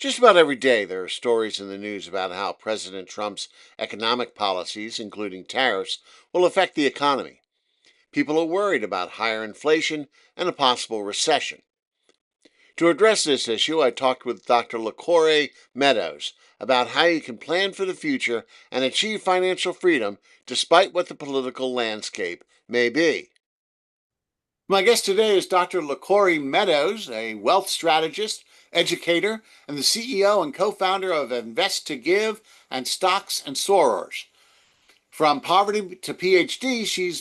Just about every day, there are stories in the news about how President Trump's economic policies, including tariffs, will affect the economy. People are worried about higher inflation and a possible recession. To address this issue, I talked with Dr. Laquore Meadows about how you can plan for the future and achieve financial freedom despite what the political landscape may be. My guest today is Dr. Laquore Meadows, a wealth strategist, educator, and the CEO and co-founder of Invest to Give and Stocks and Sorors. From poverty to PhD, she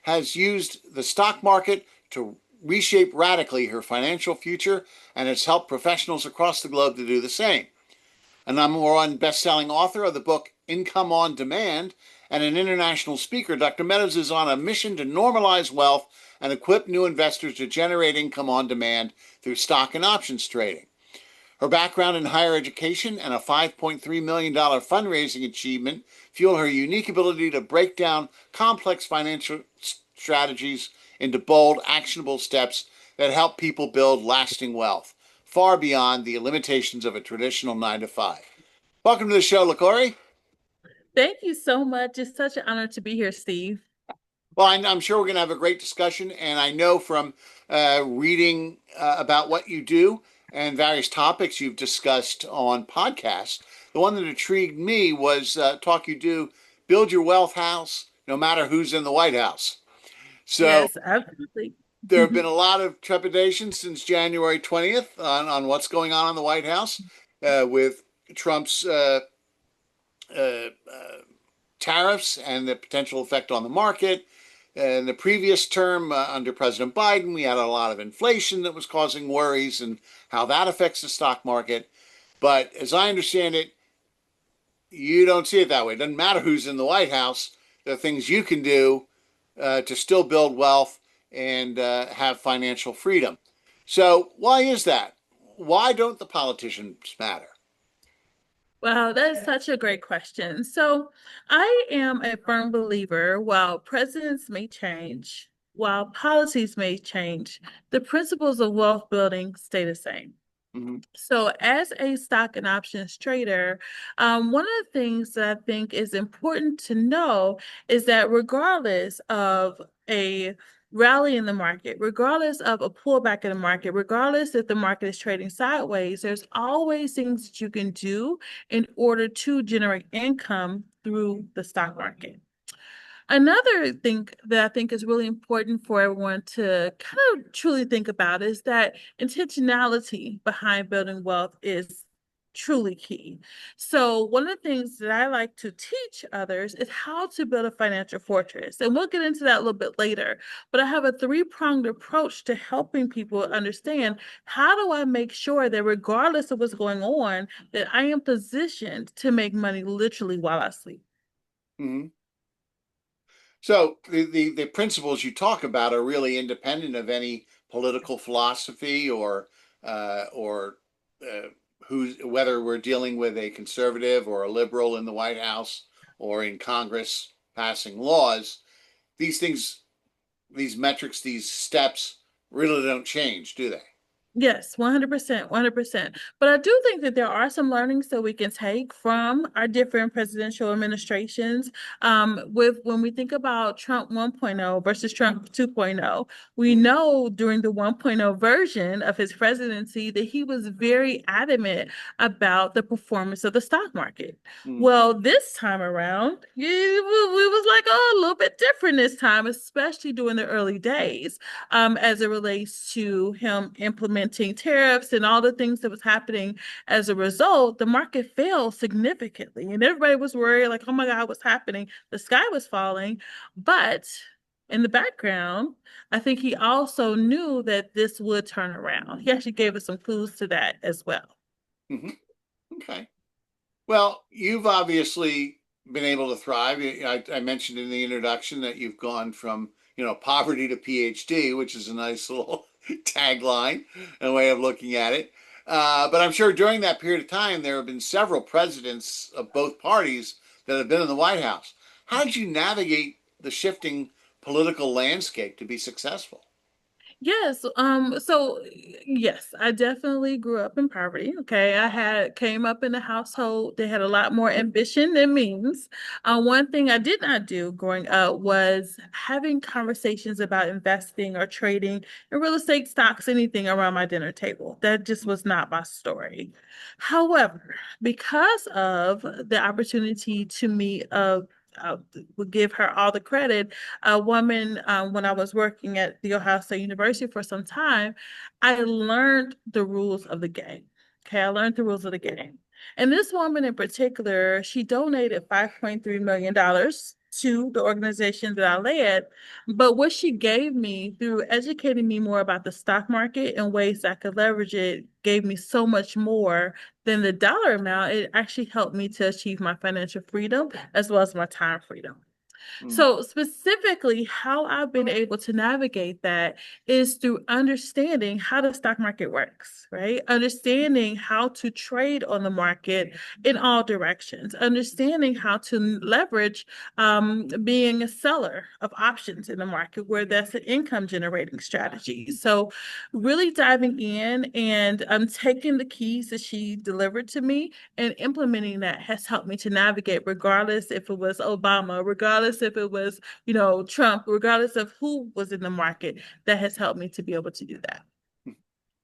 has used the stock market to reshape radically her financial future and has helped professionals across the globe to do the same. A number one best-selling author of the book Income on Demand and an international speaker, Dr. Meadows is on a mission to normalize wealth and equip new investors to generate income on demand through stock and options trading. Her background in higher education and a $5.3 million fundraising achievement fuel her unique ability to break down complex financial strategies into bold, actionable steps that help people build lasting wealth, far beyond the limitations of a traditional 9 to 5. Welcome to the show, Laquore. Thank you so much. It's such an honor to be here, Steve. Well, I'm sure we're going to have a great discussion, and I know from reading about what you do and various topics you've discussed on podcasts, the one that intrigued me was talk you do, build your wealth house, no matter who's in the White House. So Yes, absolutely. there have been a lot of trepidation since January 20th on what's going on in the White House with Trump's uh, tariffs and the potential effect on the market. In the previous term, under President Biden, we had a lot of inflation that was causing worries and how that affects the stock market. But as I understand it, you don't see it that way. It doesn't matter who's in the White House. There are things you can do to still build wealth and have financial freedom. So, why is that? Why don't the politicians matter? Wow, that is such a great question. So, I am a firm believer while presidents may change, while policies may change, the principles of wealth building stay the same. Mm-hmm. So, as a stock and options trader, one of the things that I think is important to know is that regardless of a rally in the market, regardless of a pullback in the market, regardless if the market is trading sideways, there's always things that you can do in order to generate income through the stock market. Another thing that I think is really important for everyone to kind of truly think about is that intentionality behind building wealth is truly key. So, one of the things that I like to teach others is how to build a financial fortress. And we'll get into that a little bit later. But I have a three-pronged approach to helping people understand how do I make sure that regardless of what's going on, that I am positioned to make money literally while I sleep. Mm-hmm. So the principles you talk about are really independent of any political philosophy or uh, who's whether we're dealing with a conservative or a liberal in the White House or in Congress passing laws. These things, these metrics, these steps really don't change, do they? Yes, 100%, 100%. But I do think that there are some learnings that we can take from our different presidential administrations. With when we think about Trump 1.0 versus Trump 2.0, we Mm-hmm. know during the 1.0 version of his presidency that he was very adamant about the performance of the stock market. Mm-hmm. Well, this time around, we was like, oh, a little bit different this time, especially during the early days, as it relates to him implementing tariffs and all the things that was happening as a result. The market fell significantly, and everybody was worried, like, oh my God, what's happening? The sky was falling. But in the background, I think he also knew that this would turn around. He actually gave us some clues to that as well. Mm-hmm. Okay. Well, you've obviously been able to thrive. I mentioned in the introduction that you've gone from, poverty to PhD, which is a nice little tagline and way of looking at it. But I'm sure during that period of time, there have been several presidents of both parties that have been in the White House. How did you navigate the shifting political landscape to be successful? Yes, so yes, I definitely grew up in poverty. Okay. I had came up in a household that had a lot more ambition than means. One thing I did not do growing up was having conversations about investing or trading in real estate, stocks, anything around my dinner table. That just was not my story. However, because of the opportunity to meet I would give her all the credit, a woman, when I was working at the Ohio State University for some time, I learned the rules of the game. Okay, I learned the rules of the game. And this woman in particular, she donated $5.3 million to the organization that I led. But what she gave me through educating me more about the stock market and ways I could leverage it gave me so much more than the dollar amount. It actually helped me to achieve my financial freedom as well as my time freedom. Mm. So, specifically, how I've been able to navigate that is through understanding how the stock market works, right? Understanding how to trade on the market in all directions, understanding how to leverage being a seller of options in the market where that's an income generating strategy. So, really diving in and taking the keys that she delivered to me and implementing that has helped me to navigate, regardless if it was Obama, regardless if it was, Trump, regardless of who was in the market, that has helped me to be able to do that.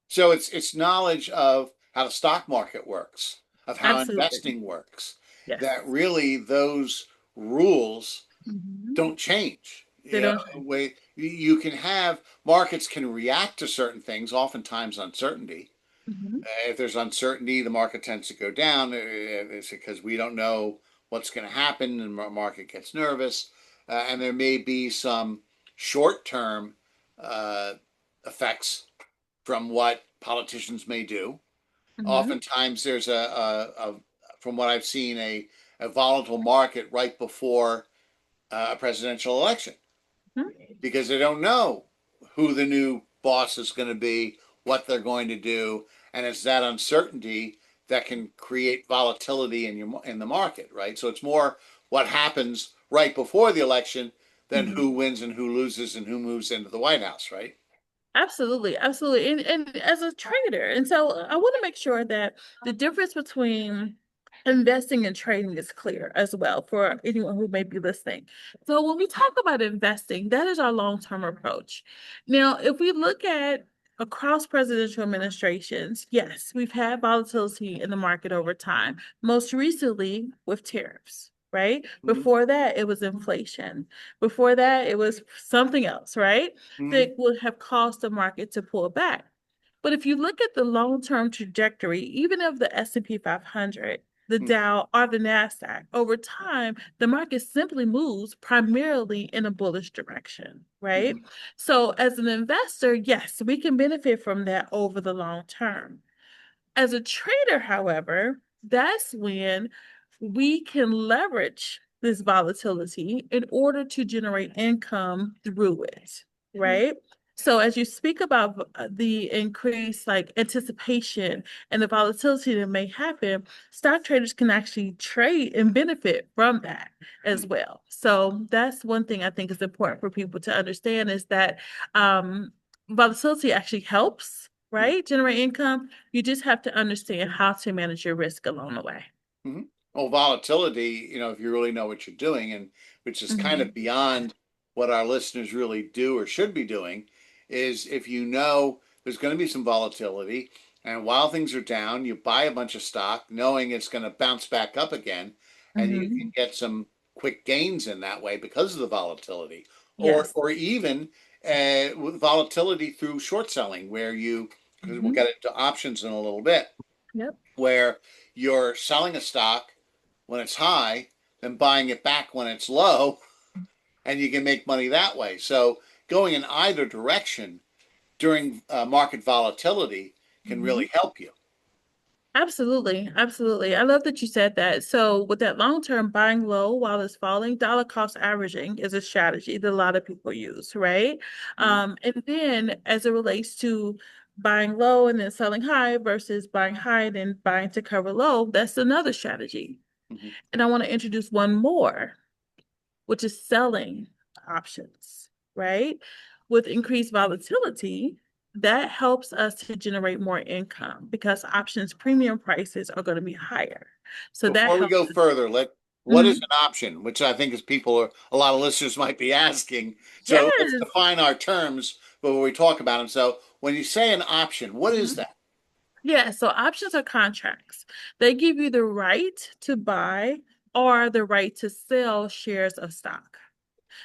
So it's knowledge of how the stock market works, of how Absolutely. investing works, that Yes. really those rules Mhm. don't change. They You know, don't change. way you can have markets can react to certain things, oftentimes uncertainty. Mhm. If there's uncertainty, the market tends to go down. It's because we don't know what's going to happen, and the market gets nervous. And there may be some short-term uh, effects from what politicians may do. Mhm. Oftentimes, there's from what I've seen, a volatile market right before a presidential election Mhm. because they don't know who the new boss is going to be, what they're going to do, and it's that uncertainty that can create volatility in the market, right? So it's more what happens right before the election than Mhm. who wins and who loses and who moves into the White House, right? Absolutely, absolutely. And as a trader, and so I want to make sure that the difference between investing and trading is clear as well for anyone who may be listening. So when we talk about investing, that is our long-term approach. Now, if we look at across presidential administrations, yes, we've had volatility in the market over time, most recently with tariffs. Right? Mm-hmm. Before that, it was inflation. Before that, it was something else, right? Mm-hmm. That would have caused the market to pull back. But if you look at the long-term trajectory, even of the S&P 500, the Dow, or the Nasdaq, over time, the market simply moves primarily in a bullish direction, right? Mm-hmm. So as an investor, yes, we can benefit from that over the long term. As a trader, however, that's when we can leverage this volatility in order to generate income through it, right? So as you speak about the increased like anticipation and the volatility that may happen, stock traders can actually trade and benefit from that as well. So that's one thing I think is important for people to understand is that volatility actually helps, Mm-hmm. right? Generate income. You just have to understand how to manage your risk along the way. Mm-hmm. Well, volatility, if you really know what you're doing, and which is kind of Mhm. beyond what our listeners really do or should be doing, is if you know there's going to be some volatility, and while things are down, you buy a bunch of stock, knowing it's going to bounce back up again, and you can Mhm. get some quick gains in that way because of the volatility, Yes. or even with volatility through short selling, where you, because we'll Mhm. get into options in a little bit, Yep. where you're selling a stock when it's high, then buying it back when it's low, and you can make money that way. So going in either direction during market volatility can Mhm. really help you. Absolutely. Absolutely. I love that you said that. So, with that long term buying low while it's falling, dollar cost averaging is a strategy that a lot of people use, right? Mm-hmm. And then as it relates to buying low and then selling high versus buying high and then buying to cover low, that's another strategy. Mm-hmm. And I want to introduce one more, which is selling options, right? with increased volatility, that helps us to generate more income because options premium prices are going to be higher. So that Before we helps. go further, what is Mhm. an option? Which I think is a lot of listeners might be asking. So let's Yes. define our terms before we talk about them. So when you say an option, what is Mhm. that? Yeah, so options are contracts. They give you the right to buy or the right to sell shares of stock.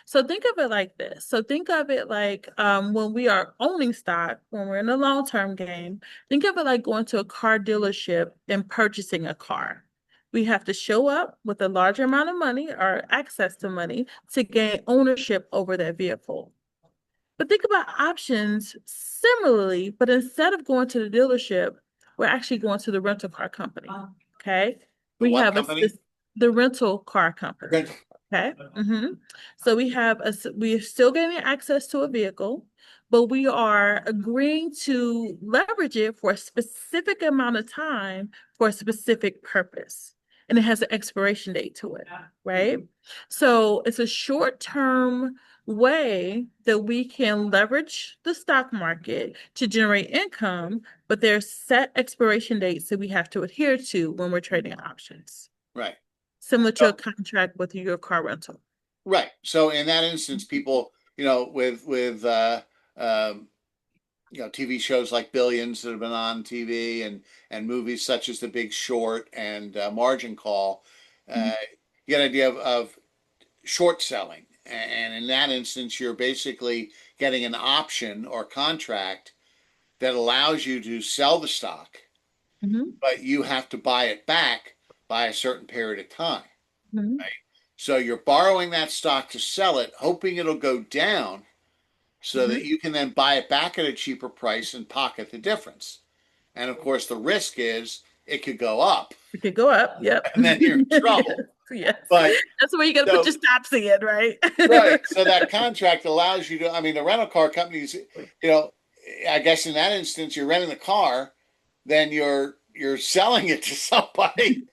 So think of it like this. So think of it like when we are owning stock, when we're in a long-term game, think of it like going to a car dealership and purchasing a car. We have to show up with a larger amount of money or access to money to gain ownership over that vehicle. But think about options similarly, but instead of going to the dealership, we're actually going to the rental car company. Okay. The We what have company? the rental car company. Rental. Okay. So we are still getting access to a vehicle, but we are agreeing to leverage it for a specific amount of time for a specific purpose. And it has an expiration date to it, right? So it's a short-term way that we can leverage the stock market to generate income, but there's set expiration dates that we have to adhere to when we're trading options, Right. similar So, to a contract with your car rental. right. So in that instance, people, um, TV shows like Billions that have been on TV and movies such as The Big Short and Margin Call, uh, you get an idea of short selling. And in that instance, you're basically getting an option or contract that allows you to sell the stock, Mhm, but you have to buy it back by a certain period of time. mhm, So you're borrowing that stock to sell it, hoping it'll go down so that mhm. you can then buy it back at a cheaper price and pocket the difference. And of course, the risk is it could go up It could go up. Yep. and then you're in trouble. Yes. But That's where you got to put so, your stops in, right? right. So that contract allows you to, I mean, the rental car companies, you know, I guess in that instance, you're renting the car, then you're selling it to somebody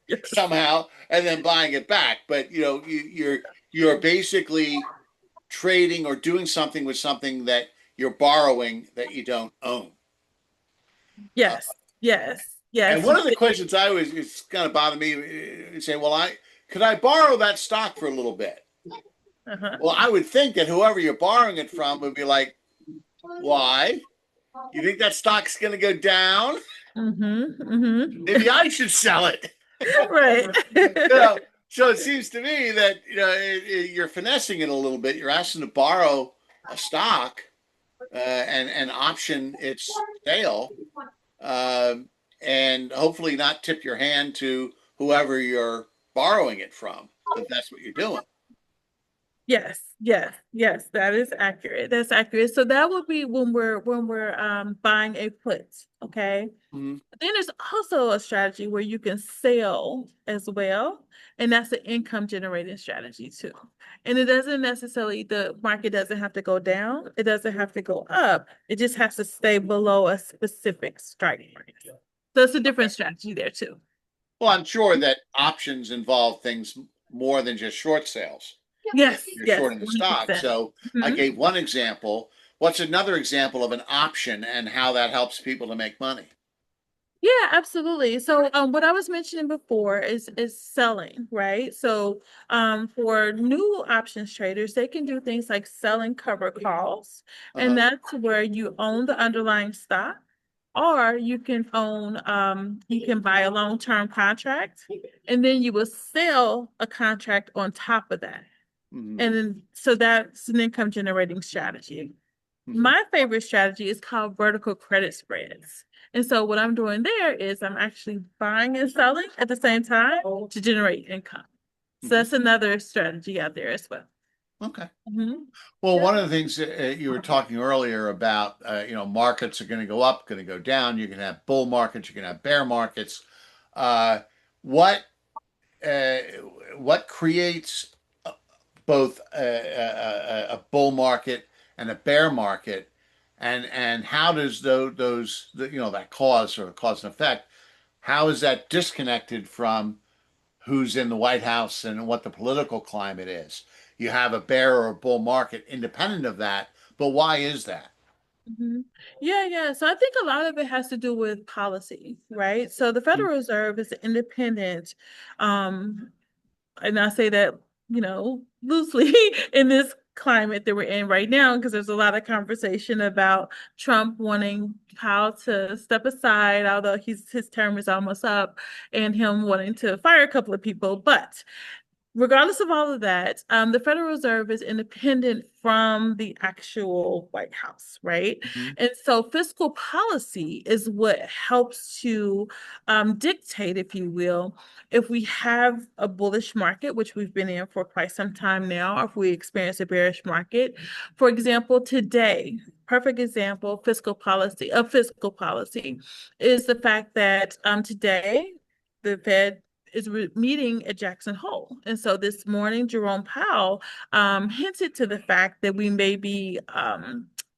Yes. somehow and then buying it back. But you're basically trading or doing something with something that you're borrowing that you don't own. Uh, Yes. Yes. and Yes. one of the questions I always it's kind of bothered me say, well, I could I borrow that stock for a little bit? Uh-huh. Well, I would think that whoever you're borrowing it from would be like, why? You think that stock's going to go down? Mm-hmm. Mm-hmm. Maybe I should sell it. Right. you know, so it seems to me that you're finessing it a little bit. You're asking to borrow a stock and option its sale, um, and hopefully not tip your hand to whoever you're borrowing it from. If that's what you're doing. Yes, yes, yes, that is accurate. That's accurate. So that would be when we're buying a put, okay? Mhm. Then there's also a strategy where you can sell as well, and that's an income generating strategy too. And it doesn't necessarily, the market doesn't have to go down, it doesn't have to go up, it just has to stay below a specific strike price. So it's a different strategy there too. Well, I'm sure that options involve things more than just short sales. Yes, You're yes, shorting the stock. 100%. So I Mhm. gave one example. What's another example of an option and how that helps people to make money? Yeah, absolutely. So what I was mentioning before is selling, right? So for new options traders, they can do things like selling cover calls, and Uh-huh. that's where you own the underlying stock, or you can buy a long-term contract, and then you will sell a contract on top of that. Hmm. And then so that's an income generating strategy. Hmm. My favorite strategy is called vertical credit spreads. And so what I'm doing there is I'm actually buying and selling at the same time to generate income. So Hmm. that's another strategy out there as well. Okay. Mhm. Well, Yeah. one of the things you were talking earlier about, markets are going to go up, going to go down. You're going to have bull markets, you're going to have bear markets. Uh, what uh, what creates both a bull market and a bear market, and how does that cause and effect? How is that disconnected from who's in the White House and what the political climate is? You have a bear or a bull market independent of that, But why is that? Mhm. Yeah, yeah. So I think a lot of it has to do with policy, right? So the Federal Reserve is independent, um, and I say that, loosely in this climate that we're in right now, because there's a lot of conversation about Trump wanting Powell to step aside, although his term is almost up, and him wanting to fire a couple of people. But regardless of all of that, the Federal Reserve is independent from the actual White House, right? Mhm. And so fiscal policy is what helps to dictate, if you will, if we have a bullish market, which we've been in for quite some time now, or if we experience a bearish market. For example, today, perfect example, fiscal policy is the fact that today the Fed is meeting at Jackson Hole. And so this morning, Jerome Powell hinted to the fact that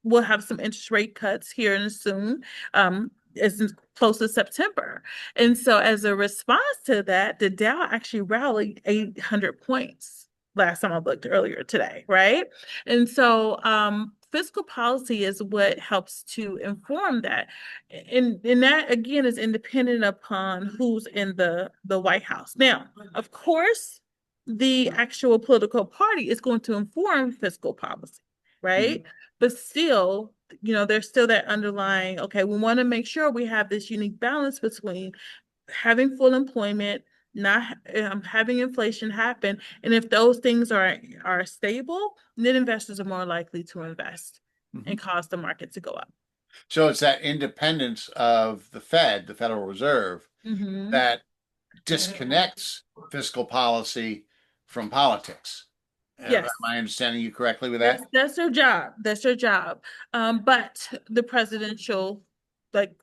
we'll have some interest rate cuts here and soon, as close as September. And so as a response to that, the Dow actually rallied 800 points last time I looked earlier today, right? And so fiscal policy is what helps to inform that. And that again is independent upon who's in the White House. Now, of course, the actual political party is going to inform fiscal policy, right? Mhm. But still, there's still that underlying, okay, we want to make sure we have this unique balance between having full employment, not having inflation happen, and if those things are stable, then investors are more likely to invest and Mhm. cause the market to go up. So it's that independence of the Fed, the Federal Reserve, Mm-hmm. that disconnects fiscal policy from politics. Am Yes, I understanding you correctly with that? that's their job. That's their job. But the presidential, like,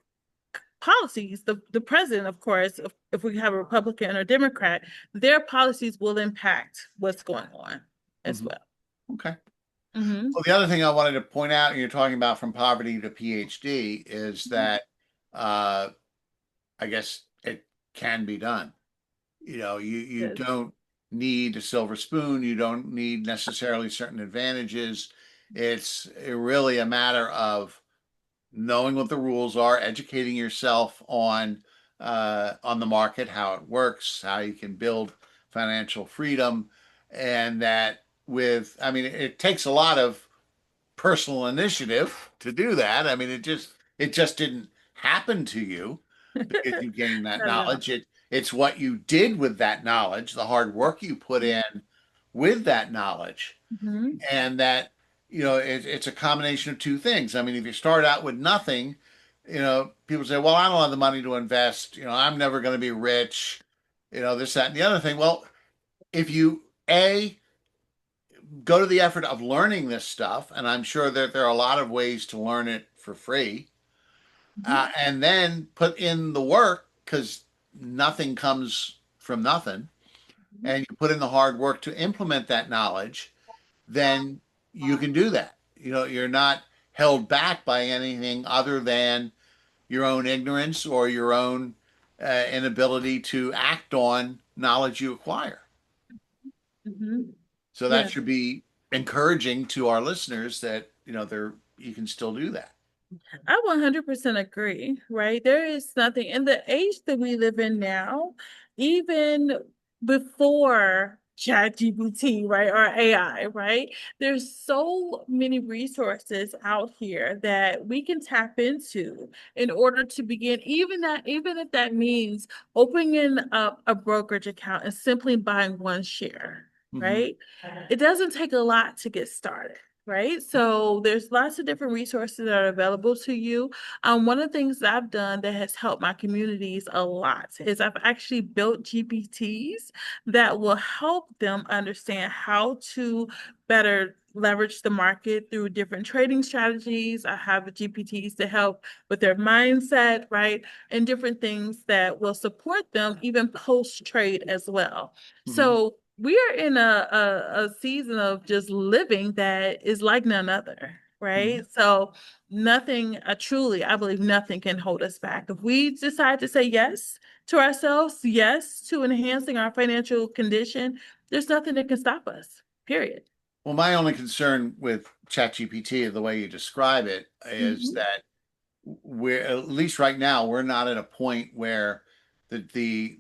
policies, the president, of course, if we have a Republican or Democrat, their policies will impact what's going on as Mhm. well. Okay. Mm-hmm. Well, the other thing I wanted to point out, you're talking about from poverty to PhD, is that uh, I guess it can be done. You Yes. don't need a silver spoon. You don't need necessarily certain advantages. It's really a matter of knowing what the rules are, educating yourself on the market, how it works, how you can build financial freedom, and that I mean, it takes a lot of personal initiative to do that. I mean, it just didn't happen to you because you gained that Not at all. knowledge. It's what you did with that knowledge, the hard work you put in with that knowledge, Mm-hmm. and that it's a combination of two things. I mean, if you start out with nothing, people say, "Well, I don't have the money to invest. I'm never going to be rich." This, that, and the other thing. Well, if you go to the effort of learning this stuff, and I'm sure that there are a lot of ways to learn it for free, Mm-hmm. and then put in the work because nothing comes from nothing, and you put in the hard work to implement that knowledge, then you can do that. You're not held back by anything other than your own ignorance or your own inability to act on knowledge you acquire. Mm-hmm. So that Yeah. should be encouraging to our listeners that you can still do that. I 100% agree, right? There is nothing in the age that we live in now, even before ChatGPT, right, or AI, right? There's so many resources out here that we can tap into in order to begin, even if that means opening up a brokerage account and simply buying one share, Hmm. right? It doesn't take a lot to get started, right? So there's lots of different resources that are available to you. One of the things that I've done that has helped my communities a lot is I've actually built GPTs that will help them understand how to better leverage the market through different trading strategies. I have GPTs to help with their mindset, right? And different things that will support them even post trade as well. Hmm. So we are in a season of just living that is like none other, Hmm. right? So nothing, truly, I believe nothing can hold us back. If we decide to say yes to ourselves, yes to enhancing our financial condition, there's nothing that can stop us, period. Well, my only concern with ChatGPT, the way you describe it, is Mhm. that we're at least right now we're not at a point where the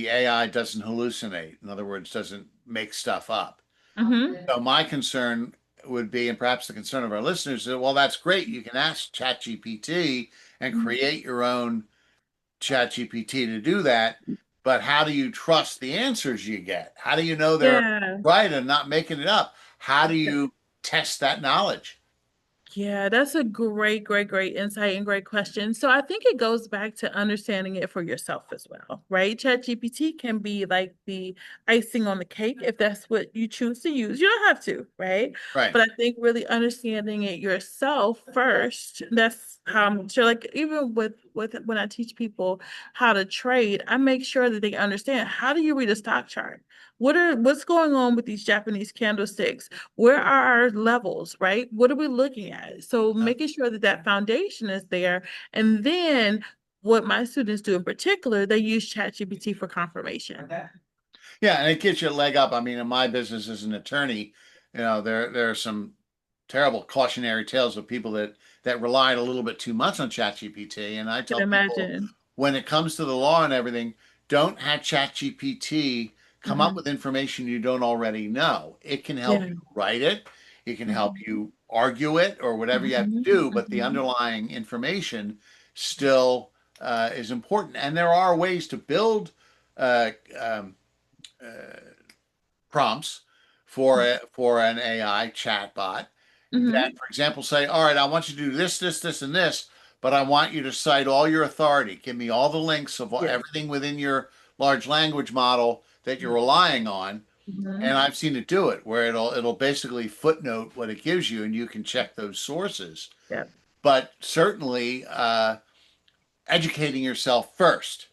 AI doesn't hallucinate. In other words, doesn't make stuff up. Mhm. So my concern would be, and perhaps the concern of our listeners, is well, that's great. You can ask ChatGPT and Mhm. create your own ChatGPT to do that, but how do you trust the answers you get? How do you know they're Yeah. right and not making it up? How do you test that knowledge? Yeah, that's a great insight and great question. So I think it goes back to understanding it for yourself as well, right? ChatGPT can be like the icing on the cake if that's what you choose to use. You don't have to, right? Right. But I think really understanding it yourself first, that's how I'm sure, like even with when I teach people how to trade, I make sure that they understand how do you read a stock chart? What's going on with these Japanese candlesticks? Where are our levels, right? What are we looking at? So making sure that that foundation is there. And then what my students do in particular, they use ChatGPT for confirmation. Yeah, and it gives you a leg up. I mean, in my business as an attorney, there are some terrible cautionary tales of people that relied a little bit too much on ChatGPT. And I Can tell people imagine. when it comes to the law and everything, don't have ChatGPT come up Mhm. with information you don't already know. It can help Yeah. you write it, it can help Mhm. you argue it or whatever you have to Mhm. do, but the Mhm. underlying information still is important. And there are ways to build uh, um, prompts for an AI chatbot that, Mhm. for example, say, "All right, I want you to do this, this, this, and this, but I want you to cite all your authority. Give me all the links of Yes. everything within your large language model that you're relying on." And Mhm. I've seen it do it, where it'll basically footnote what it gives you, and you can check those sources. Yeah. But certainly, educating yourself first.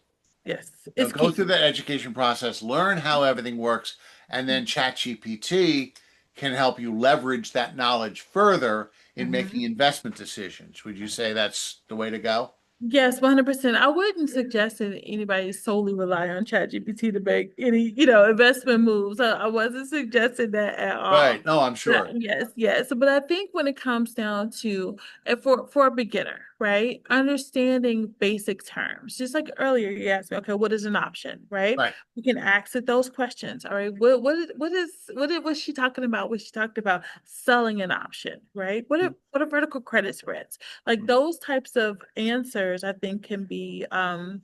Yes. You know, It's go through key. that education process, learn how everything works, and then ChatGPT can help you leverage that knowledge further in making Mhm. investment decisions. Would you say that's the way to go? Yes, 100%. I wouldn't suggest that anybody solely rely on ChatGPT to make any, investment moves. I wasn't suggesting that at Right. all. No, I'm But sure. yes, yes. But I think when it comes down to, for a beginner, right, understanding basic terms, just like earlier you asked me, okay, what is an option, right? Right. We can ask it those questions. All right, what is she talking about? What she talked about selling an option, right? What are vertical credit spreads? Like those types of answers, I think can be and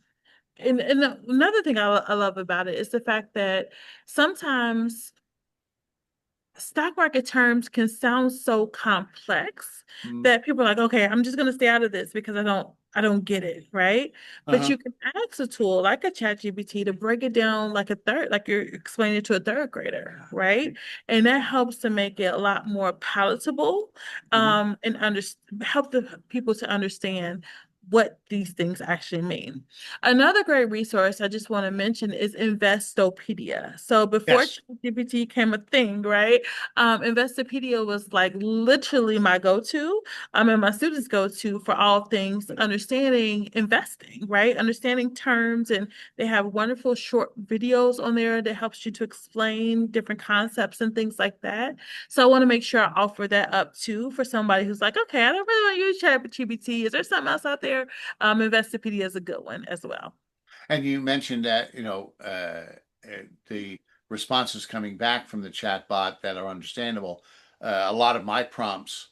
another thing I love about it is the fact that sometimes stock market terms can sound so complex Mm. that people are like, okay, I'm just gonna stay out of this because I don't get it, right? But Uh-huh. you can ask a tool like a chat GPT to break it down like you're explaining it to a third grader, right? And that helps to make it a lot more palatable, Hmm. and help the people to understand what these things actually mean. Another great resource I just want to mention is Investopedia. So before Yes. ChatGPT came a thing, right? Investopedia was like literally my go-to, and my students go-to for all things understanding investing, right? Understanding terms, and they have wonderful short videos on there that helps you to explain different concepts and things like that. So I want to make sure I offer that up too for somebody who's like, okay, I don't really want to use ChatGPT. Is there something else out there? Investopedia is a good one as well. And you mentioned that, the responses coming back from the chatbot that are understandable. A lot of my prompts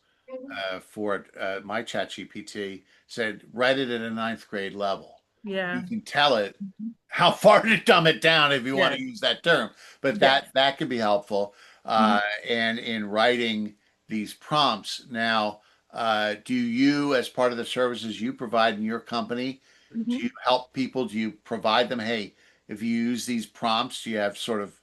for my chat GPT said, write it at a ninth grade level. You Yeah. can tell it Mhm. how far to dumb it down if you want to Yes. use that term, but Yes. that can be helpful. Mhm. And in writing these prompts now, do you, as part of the services you provide in your company, do you Mhm. help people? Do you provide them, hey, if you use these prompts, do you have sort of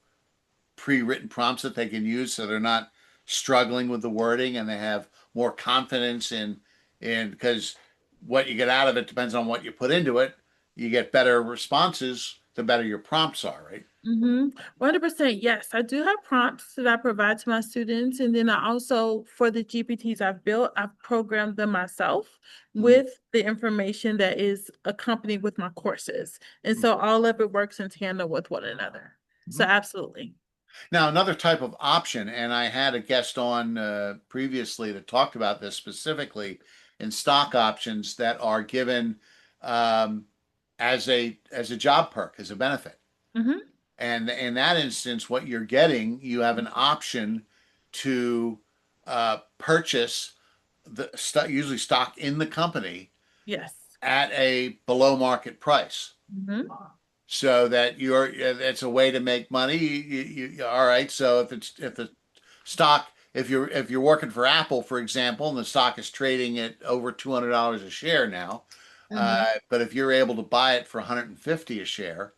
pre-written prompts that they can use so they're not struggling with the wording and they have more confidence in because what you get out of it depends on what you put into it. You get better responses the better your prompts are, right? 100%. Yes, I do have prompts that I provide to my students. And then I also, for the GPTs I've built, I've programmed them myself Mhm. with the information that is accompanied with my courses. And Mhm. so all of it works in tandem with one another. So Mhm. absolutely. Now, another type of option, and I had a guest on previously that talked about this specifically in stock options that are given um, as a job perk, as a benefit. Hmm. And in that instance, what you're getting, you have an option to purchase usually stock in the company Yes. at a below market price, Hmm. so that it's a way to make money. All right. So if the stock, if you're working for Apple, for example, and the stock is trading at over $200 a share now, Hmm. but if you're able to buy it for 150 a share,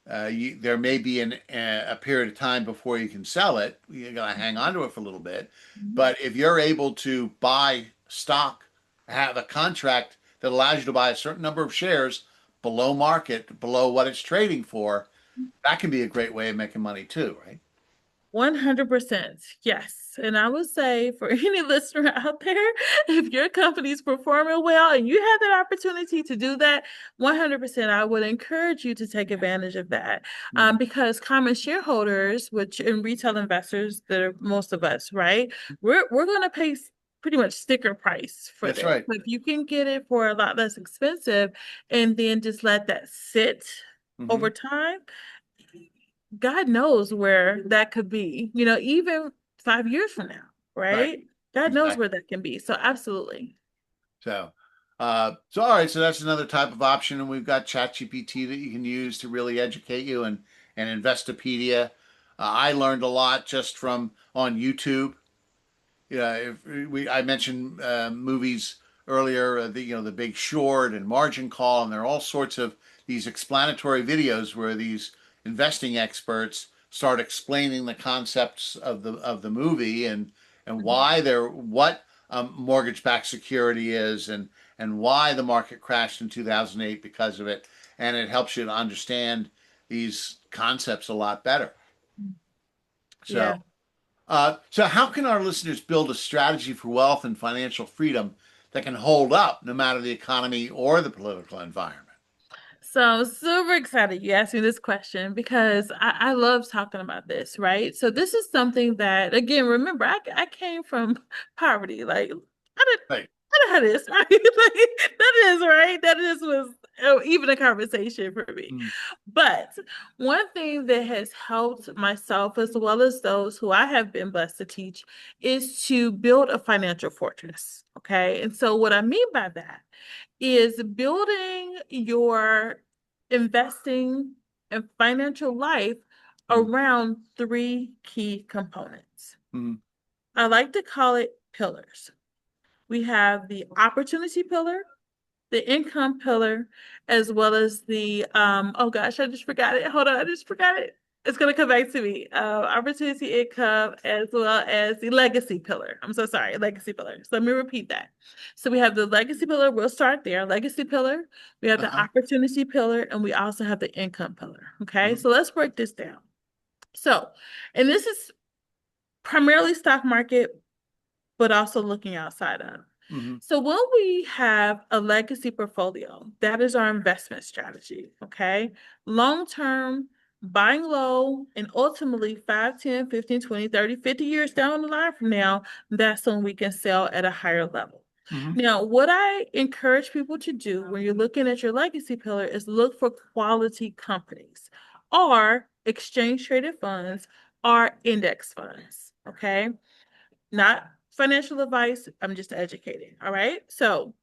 there may be a period of time before you can sell it. You're going to hang on to it for a little bit. But if you're able to buy stock, have a contract that allows you to buy a certain number of shares below market, below what it's trading for, that can be a great way of making money too, right? 100%. Yes. And I would say for any listener out there, if your company's performing well and you have that opportunity to do that, 100%, I would encourage you to take advantage of that. Mhm. Because common shareholders, which in retail investors, that are most of us, right? We're going to pay pretty much sticker price for That's this. right. But if you can get it for a lot less expensive and then just let that sit Hmm. over time, God knows where that could be, even 5 years from now, Right. right? God knows Exactly. where that can be. So absolutely. So, so all right. So that's another type of option, and we've got ChatGPT that you can use to really educate you, and Investopedia. I learned a lot just from on YouTube. Yeah, if I mentioned movies earlier, the Big Short and Margin Call, and there are all sorts of these explanatory videos where these investing experts start explaining the concepts of the movie, and why they're what mortgage-backed security is, and why the market crashed in 2008 because of it, and it helps you to understand these concepts a lot better. So. Yeah. So, how can our listeners build a strategy for wealth and financial freedom that can hold up no matter the economy or the political environment? So I'm super excited you asked me this question because I love talking about this, right? So this is something that, again, remember, I came from poverty. Like, Right. I know how this, right? Like, that is, right? That is was even a conversation for me. Mm, But one thing that has helped myself as well as those who I have been blessed to teach is to build a financial fortress. Okay. And so what I mean by that is building your investing and financial life mm, around three key components. mm, I like to call it pillars. We have the opportunity pillar, the income pillar, as well as the oh gosh, I just forgot it. Hold on, I just forgot it. It's gonna come back to me. Opportunity income as well as the legacy pillar. I'm so sorry, legacy pillar. So let me repeat that. So we have the legacy pillar, we'll start there. Legacy pillar, we have the uh-huh, opportunity pillar, and we also have the income pillar. Okay, mm, so let's break this down. So, and this is primarily stock market, but also looking outside of. mm, So when we have a legacy portfolio, that is our investment strategy, okay? Long term, buying low, and ultimately 5, 10, 15, 20, 30, 50 years down the line from now, that's when we can sell at a higher level. mm, Now, what I encourage people to do when you're looking at your legacy pillar is look for quality companies or exchange traded funds or index funds, okay? Not financial advice. I'm just educating. All right. So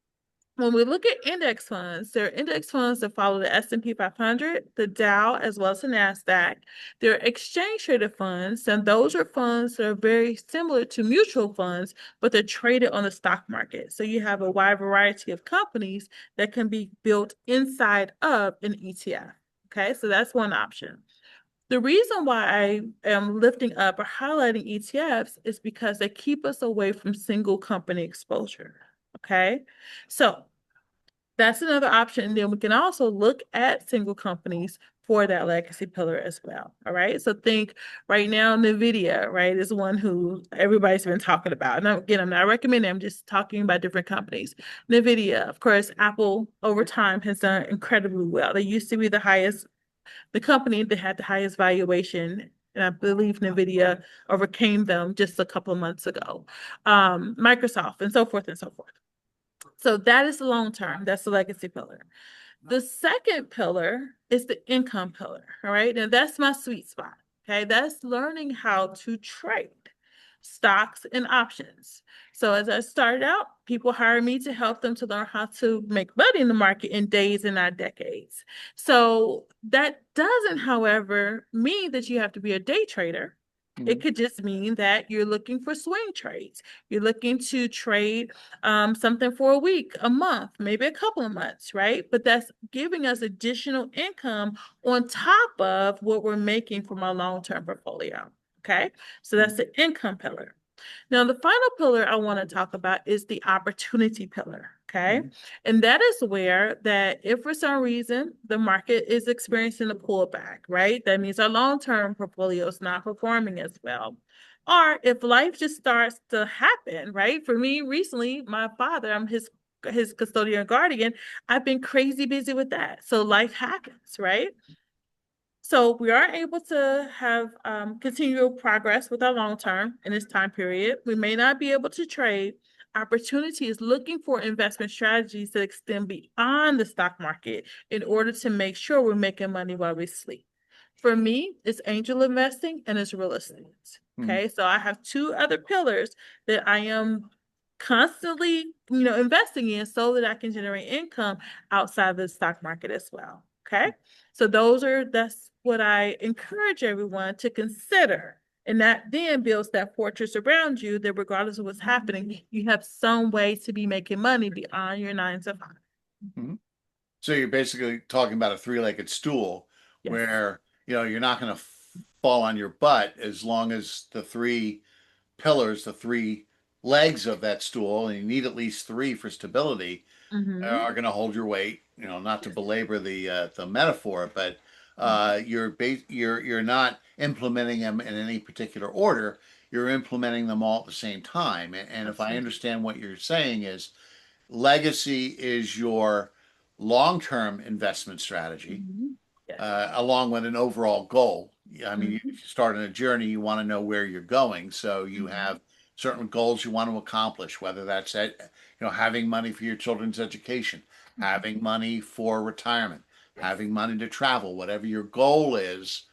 when we look at index funds, there are index funds that follow the S&P 500, the Dow, as well as the NASDAQ. There are exchange traded funds, and those are funds that are very similar to mutual funds, but they're traded on the stock market. So you have a wide variety of companies that can be built inside of an ETF. Okay, so that's one option. The reason why I am lifting up or highlighting ETFs is because they keep us away from single company exposure. Okay. So that's another option. And then we can also look at single companies for that legacy pillar as well. All right. So think right now, NVIDIA, right, is one who everybody's been talking about. And again, I'm not recommending, I'm just talking about different companies. NVIDIA, of course, Apple over time has done incredibly well. They used to be the company that had the highest valuation And I believe NVIDIA overcame them just a couple of months ago. Microsoft and so forth and so forth. So that is the long term. That's the legacy pillar. The second pillar is the income pillar. All right. And that's my sweet spot. Okay. That's learning how to trade stocks and options. So as I started out, people hired me to help them to learn how to make money in the market in days and not decades. So that doesn't, however, mean that you have to be a day trader. It Mhm. could just mean that you're looking for swing trades. You're looking to trade something for a week, a month, maybe a couple of months, right? But that's giving us additional income on top of what we're making from our long-term portfolio. Okay. So that's the income pillar. Now, the final pillar I want to talk about is the opportunity pillar. Okay. Mhm. And that is where that if for some reason the market is experiencing a pullback, right? That means our long-term portfolio is not performing as well. Or if life just starts to happen, right? For me, recently, my father, I'm his custodian guardian. I've been crazy busy with that. So life happens, right? So we are able to have continual progress with our long term in this time period. We may not be able to trade. Opportunity is looking for investment strategies that extend beyond the stock market in order to make sure we're making money while we sleep. For me, it's angel investing and it's real estate. Mhm. Okay, so I have two other pillars that I am constantly, investing in so that I can generate income outside the stock market as well. Okay. So that's what I encourage everyone to consider. And that then builds that fortress around you that regardless of what's happening, you have some way to be making money beyond your 9 to 5. Mhm. So you're basically talking about a three-legged stool Yes. where, you're not going to fall on your butt as long as the three pillars, the three legs of that stool, and you need at least three for stability, Mm-hmm. are going to hold your weight. Not to Yes. belabor the metaphor, but you're not implementing them in any particular order. You're implementing them all at the same time. And if I Absolutely. understand what you're saying is legacy is your long-term investment strategy, Mm-hmm. Yes. along with an overall goal. I mean, Mm-hmm. if you start on a journey, you want to know where you're going. So you Mm-hmm. have certain goals you want to accomplish, whether that's having money for your children's education, having money for retirement, Yes. having money to travel, whatever your goal is,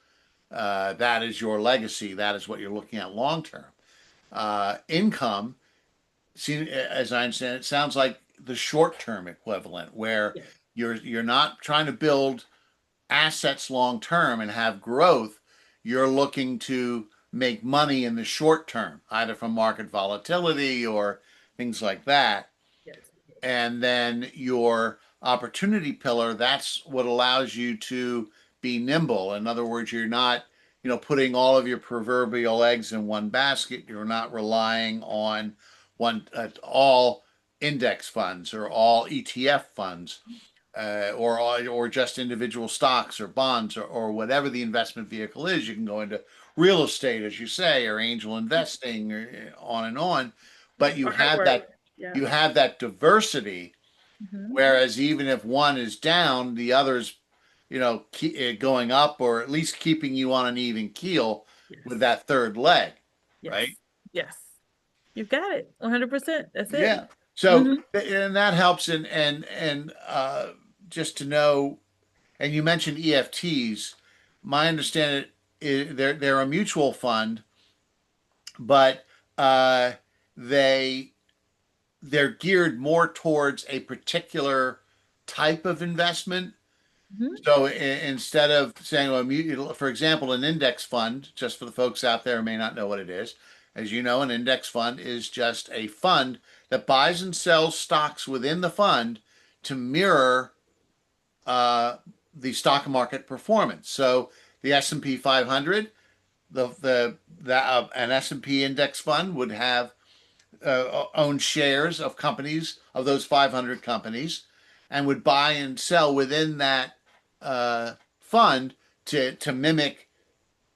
that is your legacy. That is what you're looking at long term. Income, see, as I understand it, sounds like the short term equivalent, where Yes. you're not trying to build assets long term and have growth, you're looking to make money in the short term, either from market volatility or things like that. Yes. And then your opportunity pillar, that's what allows you to be nimble. In other words, you're not, putting all of your proverbial eggs in one basket. You're not relying on all index funds or all ETF funds, or just individual stocks or bonds or whatever the investment vehicle is. You can go into real estate, as you say, or angel investing, or on and on. But Or artwork. Yeah. you have that diversity. Mm-hmm. Whereas even if one is down, the others, keep it going up, or at least keeping you on an even keel with Yes. that third leg, right? Yes. Yes. You've got it. 100%. That's it. Yeah. So Mm-hmm. and that helps, and just to know. And you mentioned EFTs. My understanding is they're a mutual fund, but uh, they they're geared more towards a particular type of investment. Mm-hmm. So instead of saying, well, for example, an index fund, just for the folks out there who may not know what it is, as you know, an index fund is just a fund that buys and sells stocks within the fund to mirror uh, the stock market performance. So the S&P 500, an S&P index fund would have own shares of companies of those 500 companies, and would buy and sell within that fund to mimic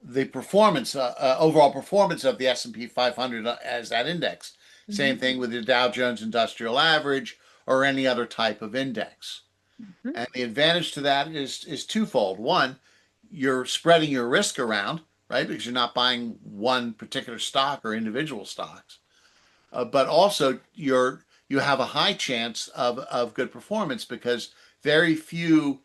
the performance, overall performance of the S&P 500 as that index. Same Mm-hmm. thing with the Dow Jones Industrial Average or any other type of index. Mm-hmm. And the advantage to that is twofold. One, you're spreading your risk around, right? Because you're not buying one particular stock or individual stocks, but also you have a high chance of good performance because very few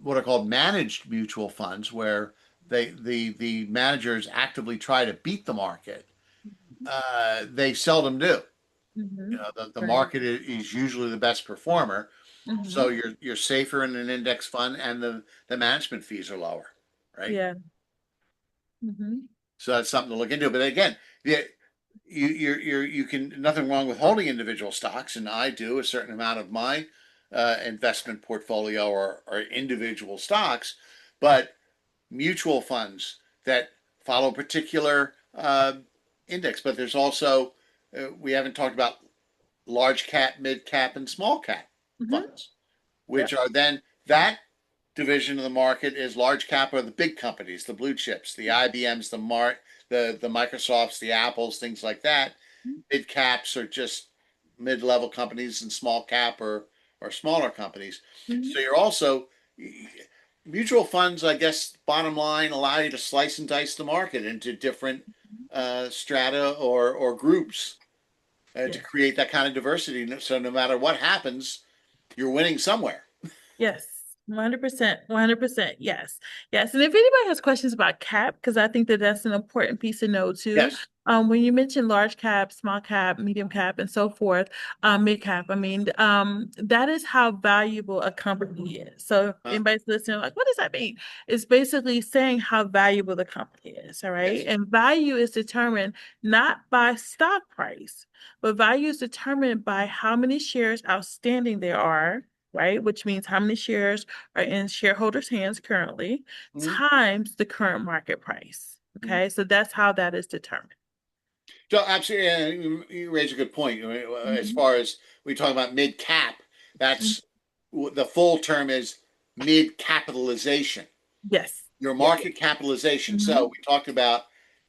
what are called managed mutual funds, where the managers actively try to beat the market. They seldom do. Mm-hmm. The Right. market is usually the best performer, so Mm-hmm. you're safer in an index fund, and the management fees are lower, right? Yeah. Mm-hmm. So that's something to look into. But again, the, you can nothing wrong with holding individual stocks, and I do a certain amount of my investment portfolio or individual stocks, but mutual funds that follow a particular index. But there's also we haven't talked about large cap, mid cap, and small cap Mm-hmm. funds, which Yep. are then that division of the market is large cap are the big companies, the blue chips, the IBMs, the Microsofts, the Apples, things like that. Mid caps are just mid level companies, and small cap or smaller companies. Mm-hmm. So you're also mutual funds, I guess, bottom line, allow you to slice and dice the market into different strata or groups to Yes. create that kind of diversity. So no matter what happens, you're winning somewhere. Yes, 100%, 100%. Yes. Yes. And if anybody has questions about cap, because I think that that's an important piece to know too. Yes. When you mention large cap, small cap, medium cap, and so forth, mid cap, I mean, that is how valuable a company is. So if Huh? anybody's listening, like, what does that mean? It's basically saying how valuable the company is. All right. Yes. And value is determined not by stock price, but value is determined by how many shares outstanding there are, right? Which means how many shares are in shareholders' hands currently Mm-hmm. times the current market price. Mm-hmm. Okay, so that's how that is determined. So absolutely, you raise a good point. As Mhm. far as we talk about mid cap, Mhm. that's the full term is mid capitalization. Yes. Your Yes. market capitalization. So Hmm. we talked about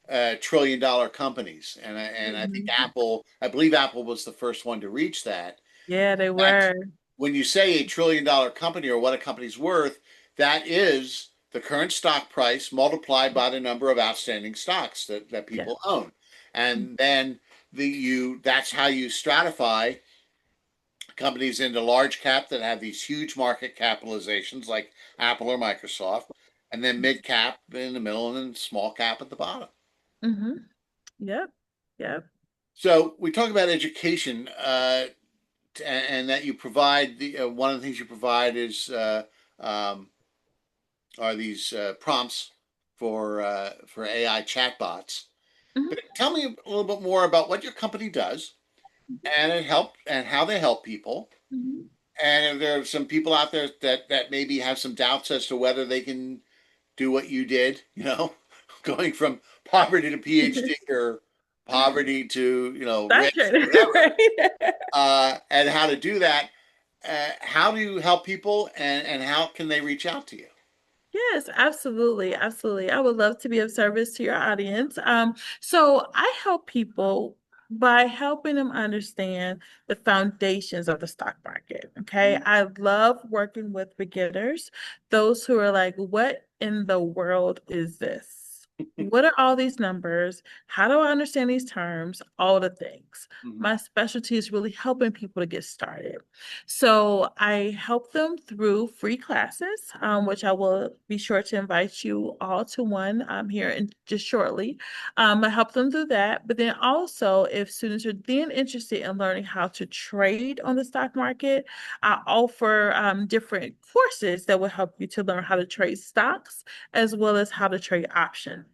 $1 trillion companies, and I think Hmm. I believe Apple was the first one to reach that. Yeah, they That's were. when you say $1 trillion company or what a company's worth, that is the current stock price multiplied by the number of outstanding stocks that Yes. people own. And then that's how you stratify companies into large cap that have these huge market capitalizations like Apple or Microsoft, and then mid cap in the middle, and then small cap at the bottom. Hmm. Yep. Yep. So we talk about education, and that you provide the one of the things you provide is um, are these prompts for AI chatbots. Hmm. But tell me a little bit more about what your company does and how they help people. Hmm. And if there are some people out there that maybe have some doubts as to whether they can do what you did, going from poverty to PhD or poverty to Stock rich or trader, whatever, right? and how to do that. How do you help people, and how can they reach out to you? Yes, absolutely. Absolutely. I would love to be of service to your audience. So I help people by helping them understand the foundations of the stock market. Okay. Mm-hmm. I love working with beginners, those who are like, what in the world is this? What are all these numbers? How do I understand these terms? All the things. Mm-hmm. My specialty is really helping people to get started. So I help them through free classes, which I will be sure to invite you all to one here in just shortly. I help them through that. But then also, if students are then interested in learning how to trade on the stock market, I offer different courses that will help you to learn how to trade stocks as well as how to trade options.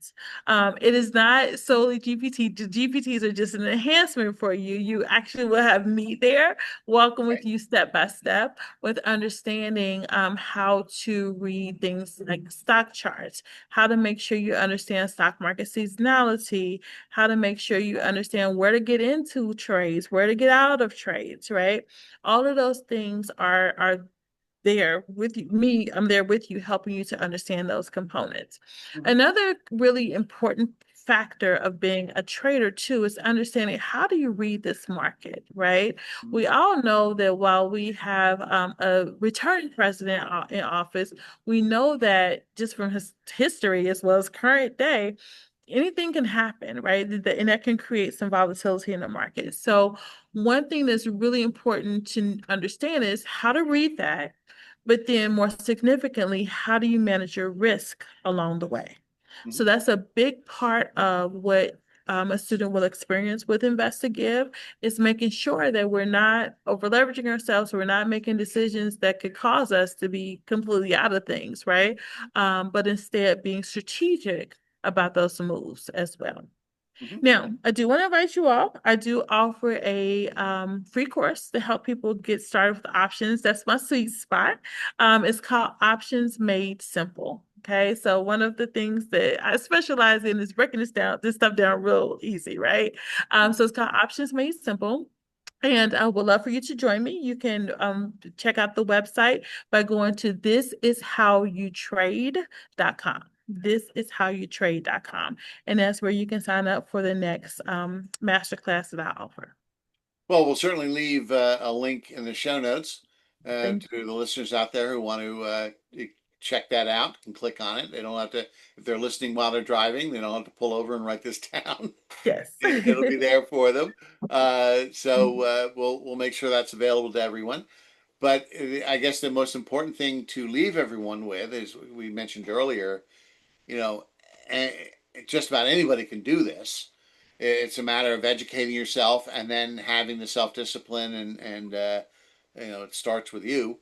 It is not solely GPT. The GPTs are just an enhancement for you. You actually will have me there walking with you step by step with understanding how to read things like stock charts, how to make sure you understand stock market seasonality, how to make sure you understand where to get into trades, where to get out of trades, right? All of those things are there with you, me, I'm there with you, helping you to understand those components. Mm-hmm. Another really important factor of being a trader too is understanding how do you read this market, right? We all know that while we have a returning president in office, we know that just from his history as well as current day, anything can happen, right? And that can create some volatility in the market. So one thing that's really important to understand is how to read that, but then more significantly, how do you manage your risk along the way? So Mhm. that's a big part of what a student will experience with Invest to Give is making sure that we're not over leveraging ourselves, we're not making decisions that could cause us to be completely out of things, right? But instead being strategic about those moves as well. Mhm. Now, I do want to invite you all. I do offer a free course to help people get started with options. That's my sweet spot. It's called Options Made Simple. Okay, so one of the things that I specialize in is breaking this stuff down real easy, right? So it's called Options Made Simple. And I would love for you to join me. You can check out the website by going to thisishowyoutrade.com. Thisishowyoutrade.com. And that's where you can sign up for the next masterclass that I offer. Well, we'll certainly leave a link in the show notes Thank to the listeners out there who want to check that out and click on it. They don't have to, if they're listening while they're driving, they don't have to pull over and write this down. you. Yes. It'll be there for them. We'll make sure that's available to everyone. But I guess the most important thing to leave everyone with is we mentioned earlier, you know, just about anybody can do this. It's a matter of educating yourself and then having the self discipline and it starts with you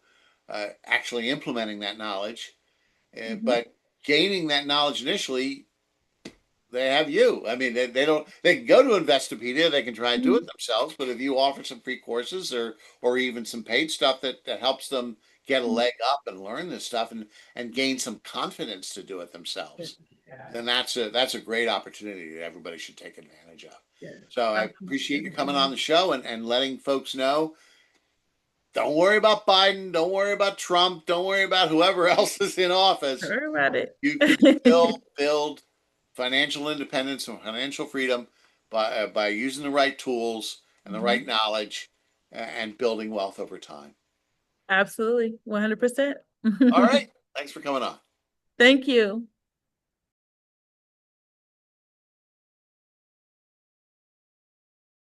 actually implementing that knowledge. Mhm, But gaining that knowledge initially, they have you. I mean, they don't. They can go to Investopedia. They can try and do it mhm, themselves. But if you offer some free courses or even some paid stuff that helps them get a mhm. leg up and learn this stuff and gain some confidence to do it themselves, then that's a great opportunity that everybody should take advantage of. Yes. So I appreciate you coming on the show and letting folks know. Don't worry about Biden. Don't worry about Trump. Don't worry about whoever else is in office. Heard about You can still it. build financial independence and financial freedom by using the right tools and the right Mhm. knowledge and building wealth over time. Absolutely. 100%. All right. Thanks for coming on. Thank you.